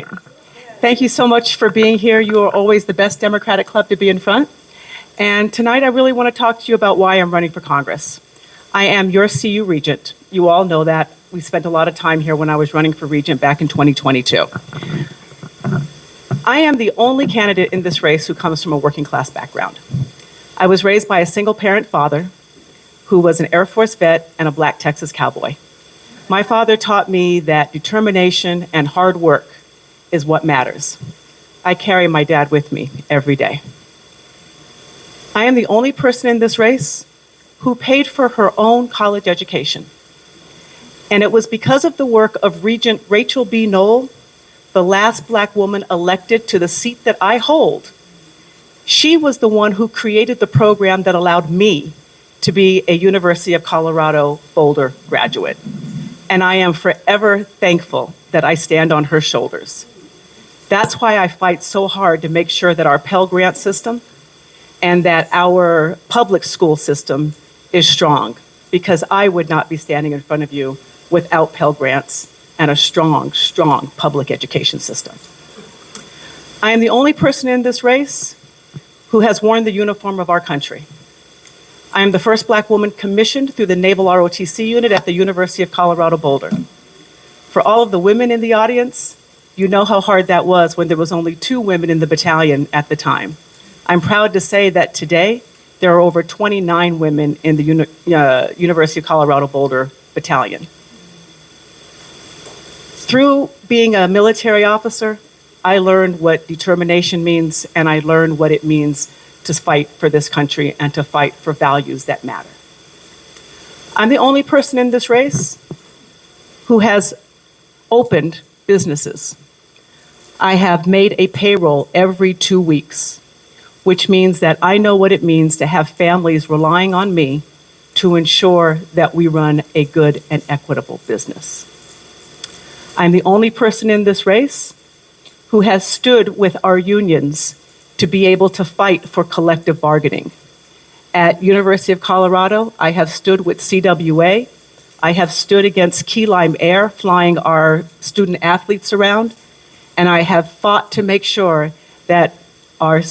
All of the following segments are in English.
tonight. Thank you so much for being here. You are always the best Democratic club to be in front. And tonight I really want to talk to you about why I'm running for Congress. I am your CU Regent. You all know that. We spent a lot of time here when I was running for Regent back in 2022. I am the only candidate in this race who comes from a working class background. I was raised by a single parent father who was an Air Force vet and a black Texas cowboy. My father taught me that determination and hard work is what matters. I carry my dad with me every day. I am the only person in this race who paid for her own college education. And it was because of the work of Regent Rachel B. Noel, the last black woman elected to the seat that I hold. She was the one who created the program that allowed me to be a University of Colorado Boulder graduate. And I am forever thankful that I stand on her shoulders. That's why I fight so hard to make sure that our Pell Grant system and that our public school system is strong, because I would not be standing in front of you without Pell Grants and a strong, strong public education system. I am the only person in this race who has worn the uniform of our country. I am the first black woman commissioned through the Naval ROTC unit at the University of Colorado Boulder. For all of the women in the audience, you know how hard that was when there was only 2 women in the battalion at the time. I'm proud to say that today, there are over 29 women in the University of Colorado Boulder battalion. Through being a military officer, I learned what determination means, and I learned what it means to fight for this country and to fight for values that matter. I'm the only person in this race who has opened businesses. I have made a payroll every 2 weeks, which means that I know what it means to have families relying on me to ensure that we run a good and equitable business. I'm the only person in this race who has stood with our unions to be able to fight for collective bargaining. At University of Colorado, I have stood with CWA. I have stood against Key Lime Air flying our student athletes around, and I have fought to make sure that our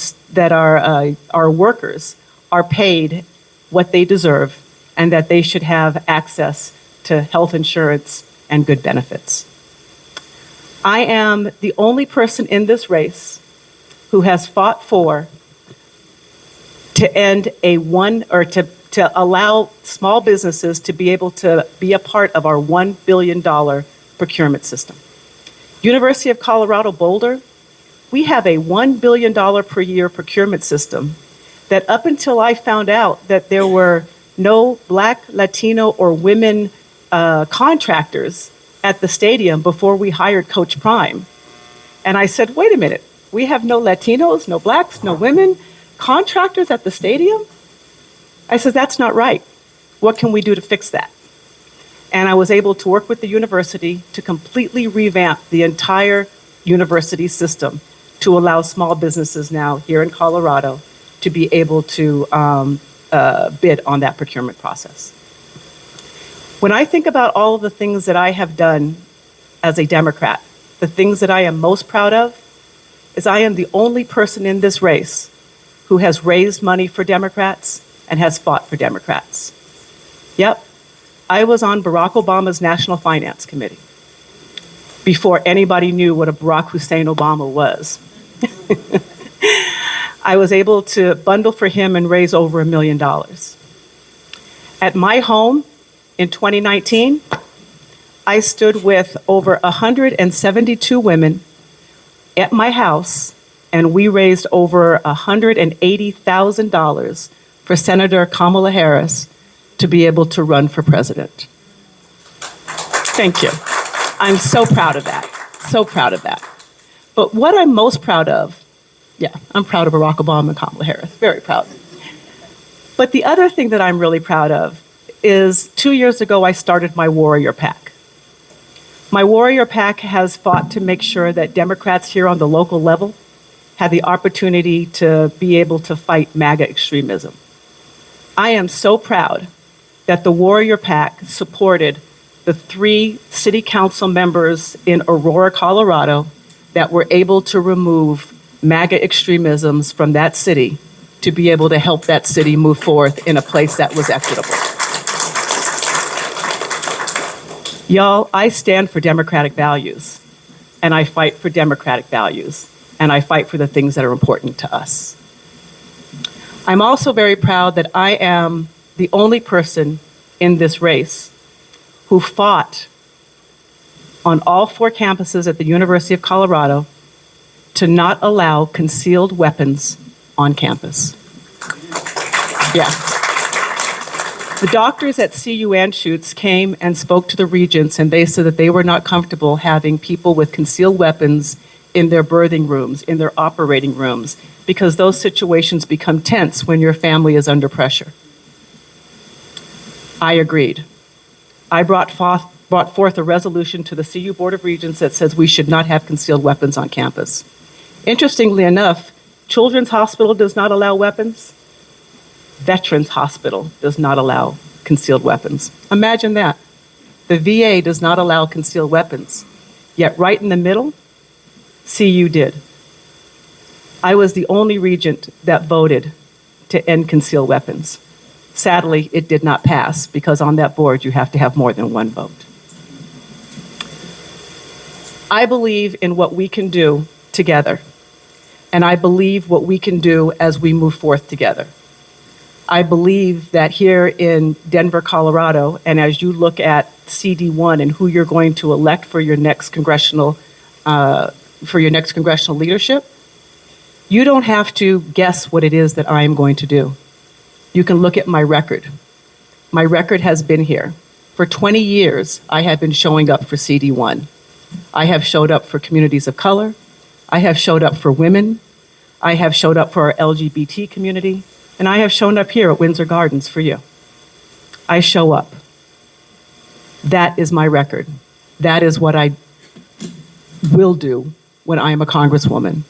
workers are paid what they deserve and that they should have access to health insurance and good benefits. I am the only person in this race who has fought for to end to allow small businesses to be able to be a part of our $1 billion procurement system. University of Colorado Boulder, we have a $1 billion per year procurement system that up until I found out that there were no Black, Latino, or women contractors at the stadium before we hired Coach Prime. And I said, wait a minute, we have no Latinos, no Blacks, no women contractors at the stadium? I said, that's not right. What can we do to fix that? And I was able to work with the university to completely revamp the entire university system to allow small businesses now here in Colorado to be able to bid on that procurement process. When I think about all of the things that I have done as a Democrat, the things that I am most proud of is I am the only person in this race who has raised money for Democrats and has fought for Democrats. Yep, I was on Barack Obama's National Finance Committee before anybody knew what a Barack Hussein Obama was. I was able to bundle for him and raise over $1 million. At my home in 2019, I stood with over 172 women at my house, and we raised over $180,000 for Senator Kamala Harris to be able to run for president. Thank you. I'm so proud of that, so proud of that. But what I'm most proud of, I'm proud of Barack Obama and Kamala Harris, very proud. But the other thing that I'm really proud of is 2 years ago, I started my Warrior PAC. My Warrior PAC has fought to make sure that Democrats here on the local level have the opportunity to be able to fight MAGA extremism. I am so proud that the Warrior PAC supported the 3 city council members in Aurora, Colorado, that were able to remove MAGA extremisms from that city to be able to help that city move forth in a place that was equitable. Y'all, I stand for democratic values, and I fight for democratic values, and I fight for the things that are important to us. I'm also very proud that I am the only person in this race who fought on all 4 campuses at the University of Colorado to not allow concealed weapons on campus. Yeah. The doctors at CU Anschutz came and spoke to the regents, and they said that they were not comfortable having people with concealed weapons in their birthing rooms, in their operating rooms, because those situations become tense when your family is under pressure. I agreed. I brought forth a resolution to the CU Board of Regents that says we should not have concealed weapons on campus. Interestingly enough, Children's Hospital does not allow weapons. Veterans Hospital does not allow concealed weapons. Imagine that. The VA does not allow concealed weapons. Yet right in the middle, CU did. I was the only regent that voted to end concealed weapons. Sadly, it did not pass because on that board you have to have more than one vote. I believe in what we can do together, and I believe what we can do as we move forth together. I believe that here in Denver, Colorado, and as you look at CD1 and who you're going to elect for your next congressional leadership, you don't have to guess what it is that I am going to do. You can look at my record. My record has been here. For 20 years, I have been showing up for CD1. I have showed up for communities of color. I have showed up for women. I have showed up for our LGBT community. And I have shown up here at Windsor Gardens for you. I show up. That is my record. That is what I will do when I am a congresswoman.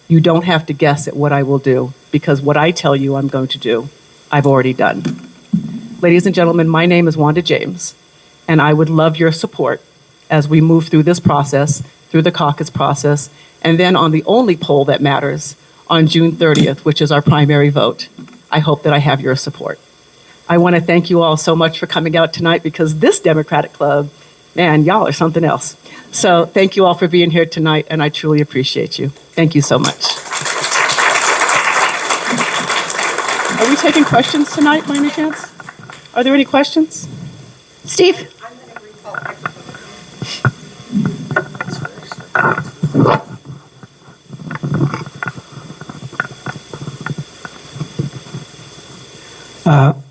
You don't have to guess at what I will do, because what I tell you I'm going to do, I've already done. Ladies and gentlemen, my name is Wanda James, and I would love your support as we move through this process, through the caucus process, and then on the only poll that matters, on June 30th, which is our primary vote. I hope that I have your support. I want to thank you all so much for coming out tonight, because this Democratic Club, man, y'all are something else. So thank you all for being here tonight, and I truly appreciate you. Thank you so much. Are we taking questions tonight, by any chance? Are there any questions? Steve? I'm going to bring Paul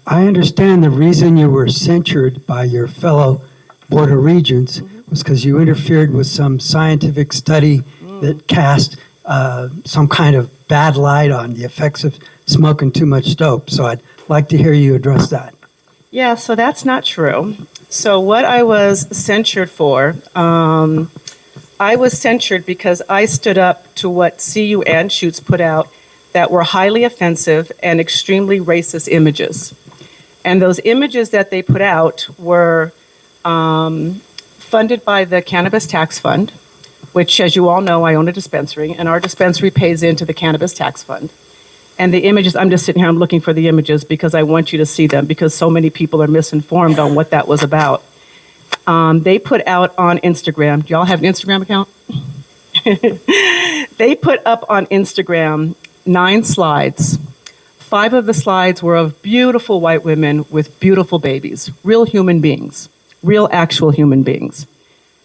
I understand the reason you were censured by your fellow Board of Regents was because you interfered with some scientific study that cast some kind of bad light on the effects of smoking too much dope. So I'd like to hear you address that. Yeah, so that's not true. So what I was censured for, I was censured because I stood up to what CU Anschutz put out that were highly offensive and extremely racist images. And those images that they put out were funded by the Cannabis Tax Fund, which, as you all know, I own a dispensary, and our dispensary pays into the Cannabis Tax Fund. And the images, I'm just sitting here, I'm looking for the images because I want you to see them, because so many people are misinformed on what that was about. They put out on Instagram, do y'all have an Instagram account? They put up on Instagram 9 slides. 5 of the slides were of beautiful white women with beautiful babies, real human beings, real actual human beings.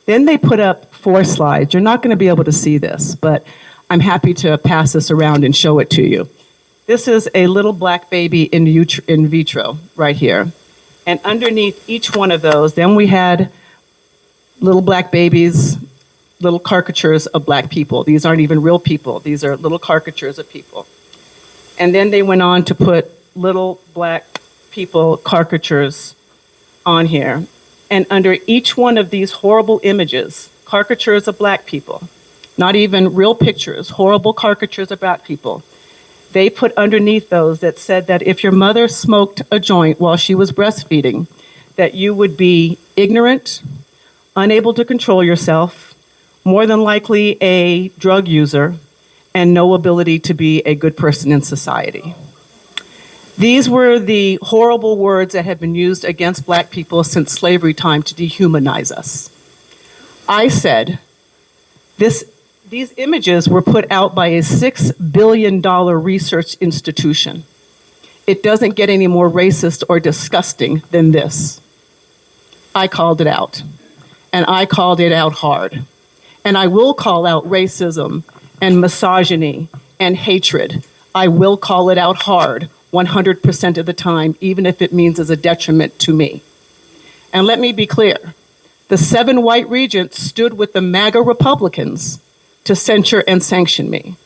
Then they put up 4 slides. You're not going to be able to see this, but I'm happy to pass this around and show it to you. This is a little black baby in vitro right here. And underneath each one of those, then we had little black babies, little caricatures of black people. These aren't even real people. These are little caricatures of people. And then they went on to put little black people caricatures on here. And under each one of these horrible images, caricatures of black people, not even real pictures, horrible caricatures of black people, they put underneath those that said that if your mother smoked a joint while she was breastfeeding, that you would be ignorant, unable to control yourself, more than likely a drug user, and no ability to be a good person in society. These were the horrible words that have been used against black people since slavery time to dehumanize us. I said, these images were put out by a $6 billion research institution. It doesn't get any more racist or disgusting than this. I called it out, and I called it out hard. And I will call out racism and misogyny and hatred. I will call it out hard 100% of the time, even if it means as a detriment to me. And let me be clear, the 7 white regents stood with the MAGA Republicans to censure and sanction me.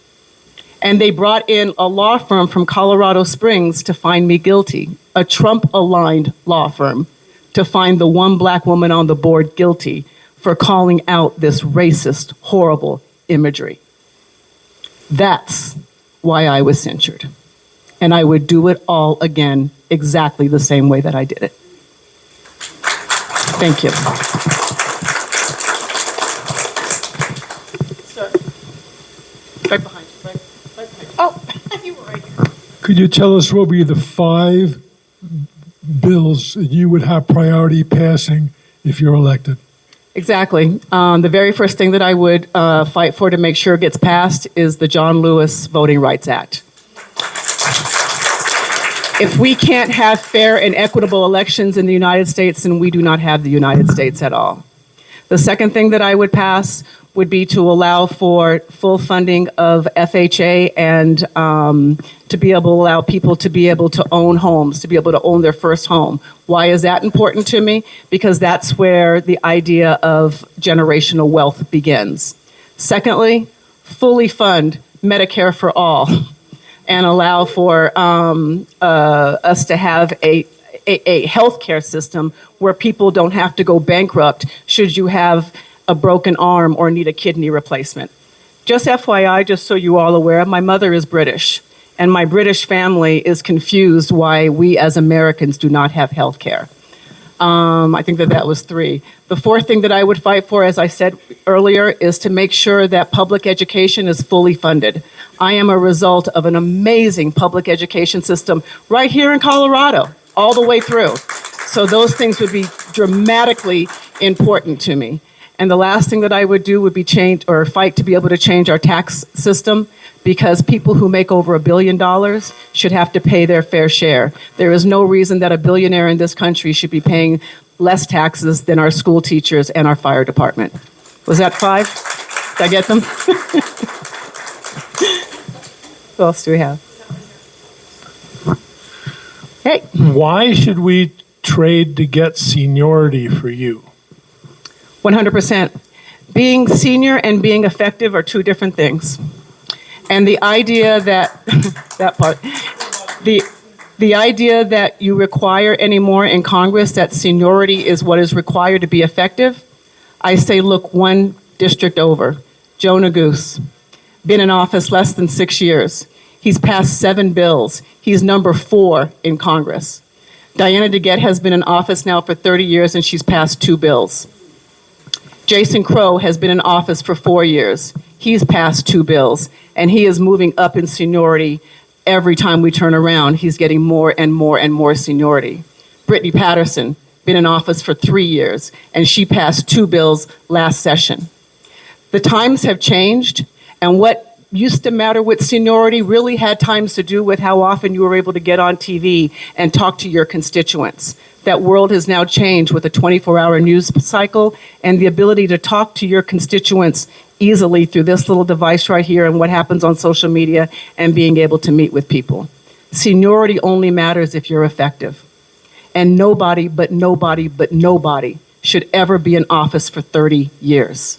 And they brought in a law firm from Colorado Springs to find me guilty, a Trump-aligned law firm, to find the one black woman on the board guilty for calling out this racist, horrible imagery. That's why I was censured. And I would do it all again exactly the same way that I did it. Thank you. Sir. Right behind you, right behind you. Oh, you were right here. Could you tell us what would be the 5 bills that you would have priority passing if you're elected? Exactly. The very first thing that I would fight for to make sure it gets passed is the John Lewis Voting Rights Act. If we can't have fair and equitable elections in the United States, then we do not have the United States at all. The second thing that I would pass would be to allow for full funding of FHA and to be able to allow people to be able to own homes, to be able to own their first home. Why is that important to me? Because that's where the idea of generational wealth begins. Secondly, fully fund Medicare for all and allow for us to have a healthcare system where people don't have to go bankrupt should you have a broken arm or need a kidney replacement. Just FYI, just so you all aware, my mother is British, and my British family is confused why we as Americans do not have health care. I think that was 3. The fourth thing that I would fight for, as I said earlier, is to make sure that public education is fully funded. I am a result of an amazing public education system right here in Colorado, all the way through. So those things would be dramatically important to me. And the last thing that I would do would be change or fight to be able to change our tax system, because people who make over $1 billion should have to pay their fair share. There is no reason that a billionaire in this country should be paying less taxes than our school teachers and our fire department. Was that 5? Did I get them? What else do we have? Hey. Why should we trade to get seniority for you? 100%. Being senior and being effective are 2 different things. And the idea that, that part, the idea that you require anymore in Congress that seniority is what is required to be effective, I say look 1 district over. Joe Neguse, been in office less than 6 years. He's passed 7 bills. He's number 4 in Congress. Diana DeGette has been in office now for 30 years and she's passed 2 bills. Jason Crow has been in office for 4 years. He's passed 2 bills, and he is moving up in seniority every time we turn around. He's getting more and more and more seniority. Brittany Patterson, been in office for 3 years, and she passed 2 bills last session. The times have changed, and what used to matter with seniority really had times to do with how often you were able to get on TV and talk to your constituents. That world has now changed with a 24-hour news cycle and the ability to talk to your constituents easily through this little device right here and what happens on social media and being able to meet with people. Seniority only matters if you're effective. And nobody should ever be in office for 30 years.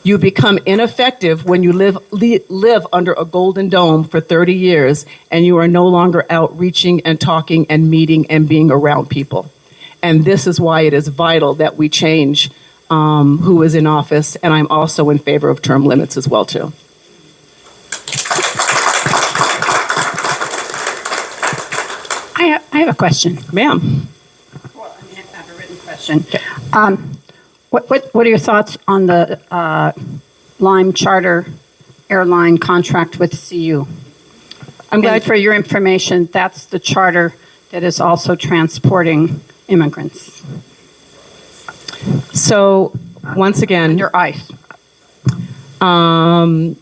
You become ineffective when you live under a golden dome for 30 years and you are no longer outreaching and talking and meeting and being around people. And this is why it is vital that we change who is in office, and I'm also in favor of term limits as well, too. I have a question. Ma'am. Well, I have a written question. What are your thoughts on the Lime Charter airline contract with CU? I'm And glad for your information, that's the charter that is also transporting immigrants So, once again, under ICE. I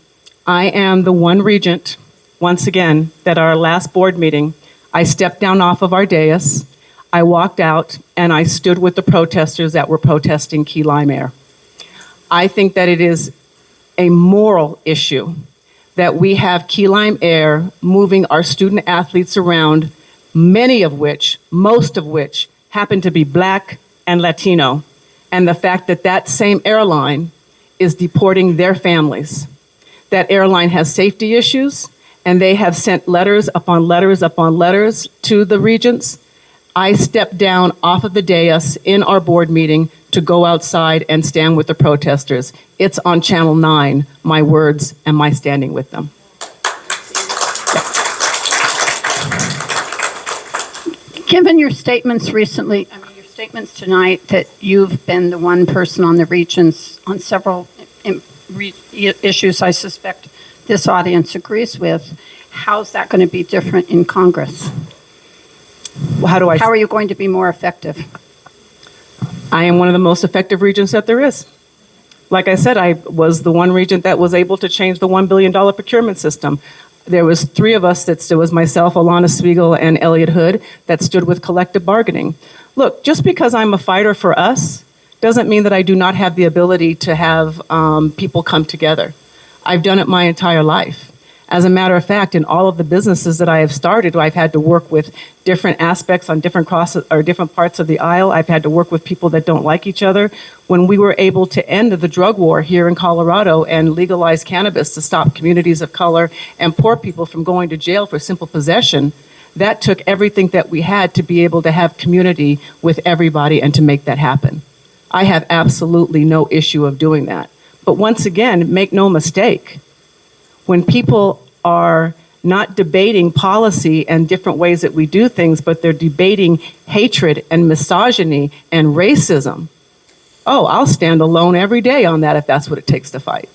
am the one regent, once again, that our last board meeting, I stepped down off of our dais, I walked out, and I stood with the protesters that were protesting Key Lime Air. I think that it is a moral issue that we have Key Lime Air moving our student athletes around, many of which, most of which, happen to be Black and Latino, and the fact that that same airline is deporting their families. That airline has safety issues, and they have sent letters upon letters upon letters to the regents. I stepped down off of the dais in our board meeting to go outside and stand with the protesters. It's on Channel 9, my words and my standing with them. Given your statements recently, your statements tonight that you've been the one person on the regions on several issues I suspect this audience agrees with, how's that going to be different in Congress? How are you going to be more effective? I am one of the most effective regents that there is. Like I said, I was the one regent that was able to change the $1 billion procurement system. There was three of us that stood, was myself, Alana Spiegel, and Elliot Hood, that stood with collective bargaining. Look, just because I'm a fighter for us doesn't mean that I do not have the ability to have people come together. I've done it my entire life. As a matter of fact, in all of the businesses that I have started, I've had to work with different aspects on different crosses or different parts of the aisle. I've had to work with people that don't like each other. When we were able to end the drug war here in Colorado and legalize cannabis to stop communities of color and poor people from going to jail for simple possession, that took everything that we had to be able to have community with everybody and to make that happen. I have absolutely no issue of doing that. But once again, make no mistake, when people are not debating policy and different ways that we do things, but they're debating hatred and misogyny and racism, oh, I'll stand alone every day on that if that's what it takes to fight.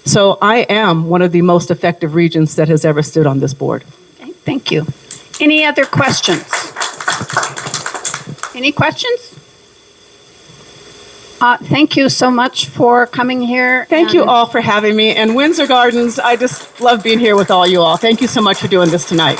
So I am one of the most effective regents that has ever stood on this board. Okay, thank you. Any other questions? Any questions? Thank you so much for coming here. Thank you all for having me. And Windsor Gardens, I just love being here with all you all. Thank you so much for doing this tonight.